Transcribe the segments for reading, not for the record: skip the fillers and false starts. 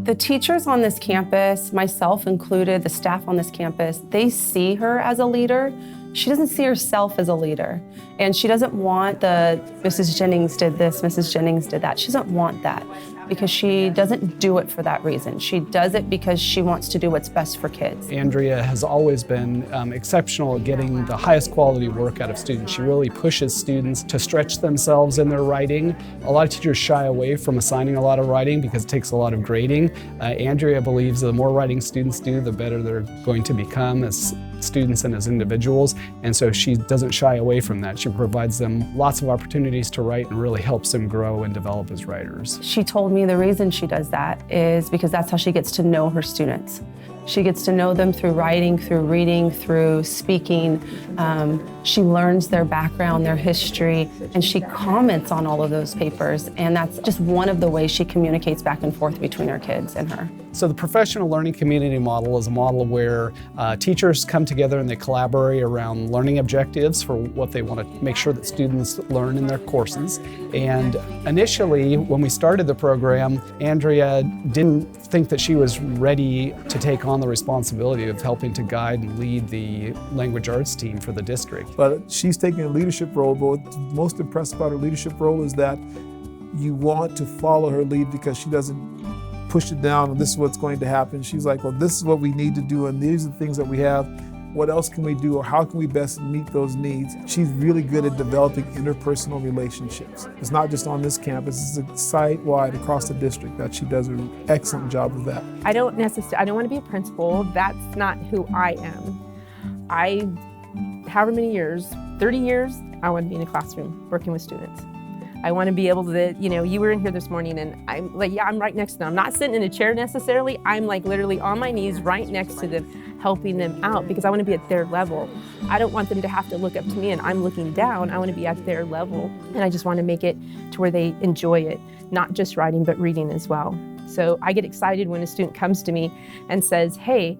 The teachers on this campus, myself included, the staff on this campus, they see her as a leader. She doesn't see herself as a leader. And she doesn't want the Mrs. Jennings did this, Mrs. Jennings did that. She doesn't want that because she doesn't do it for that reason. She does it because she wants to do what's best for kids. Andrea has always been exceptional at getting the highest quality work out of students. She really pushes students to stretch themselves in their writing. A lot of teachers shy away from assigning a lot of writing because it takes a lot of grading. Andrea believes the more writing students do, the better they're going to become as students and as individuals, and so she doesn't shy away from that. She provides them lots of opportunities to write and really helps them grow and develop as writers. She told me the reason she does that is because that's how she gets to know her students. She gets to know them through writing, through reading, through speaking. She learns their background, their history, and she comments on all of those papers. And that's just one of the ways she communicates back and forth between her kids and her. So the professional learning community model is a model where teachers come together and they collaborate around learning objectives for what they want to make sure that students learn in their courses. And initially, when we started the program, Andrea didn't think that she was ready to take on the responsibility of helping to guide and lead the language arts team for the district. But she's taking a leadership role, but what's most impressed about her leadership role is that you want to follow her lead because she doesn't push it down and this is what's going to happen. She's like, well, this is what we need to do and these are the things that we have. What else can we do or how can we best meet those needs? She's really good at developing interpersonal relationships. It's not just on this campus, it's site-wide across the district that she does an excellent job of that. I don't want to be a principal. That's not who I am. However many years, 30 years, I want to be in a classroom working with students. I want to be able to, you were in here this morning and I'm like, yeah, I'm right next to them. I'm not sitting in a chair necessarily. I'm like literally on my knees right next to them, helping them out because I want to be at their level. I don't want them to have to look up to me and I'm looking down. I want to be at their level. And I just want to make it to where they enjoy it, not just writing, but reading as well. So I get excited when a student comes to me and says, hey,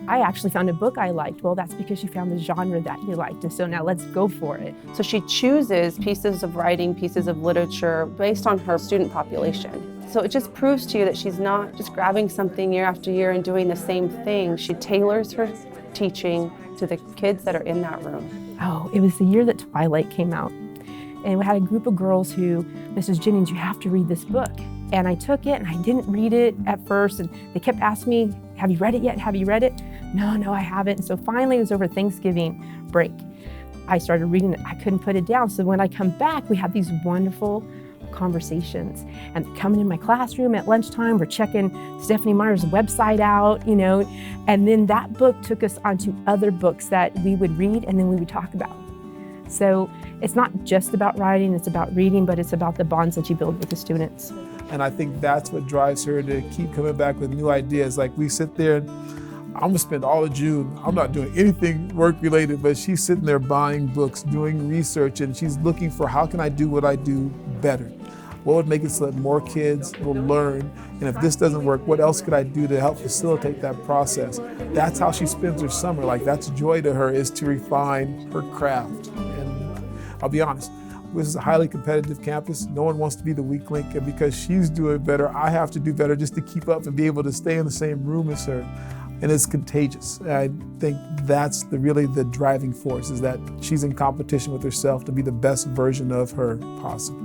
I actually found a book I liked. Well, that's because you found the genre that you liked, and so now let's go for it. So she chooses pieces of writing, pieces of literature based on her student population. So it just proves to you that she's not just grabbing something year after year and doing the same thing. She tailors her teaching to the kids that are in that room. Oh, it was the year that Twilight came out. And we had a group of girls who, Mrs. Jennings, you have to read this book. And I took it and I didn't read it at first. And they kept asking me, have you read it yet? Have you read it? No, I haven't. And so finally it was over Thanksgiving break. I started reading it. I couldn't put it down. So when I come back, we have these wonderful conversations. And coming in my classroom at lunchtime, we're checking Stephanie Meyer's website out, and then that book took us onto other books that we would read and then we would talk about. So it's not just about writing, it's about reading, but it's about the bonds that you build with the students. And I think that's what drives her to keep coming back with new ideas. Like we sit there and I'm gonna spend all of June, I'm not doing anything work related, but she's sitting there buying books, doing research, and she's looking for how can I do what I do better? What would make it so that more kids will learn? And if this doesn't work, what else could I do to help facilitate that process? That's how she spends her summer. Like that's joy to her, is to refine her craft. And I'll be honest, this is a highly competitive campus. No one wants to be the weak link, and because she's doing better, I have to do better just to keep up and be able to stay in the same room as her. And it's contagious. I think that's really the driving force, is that she's in competition with herself to be the best version of her possible.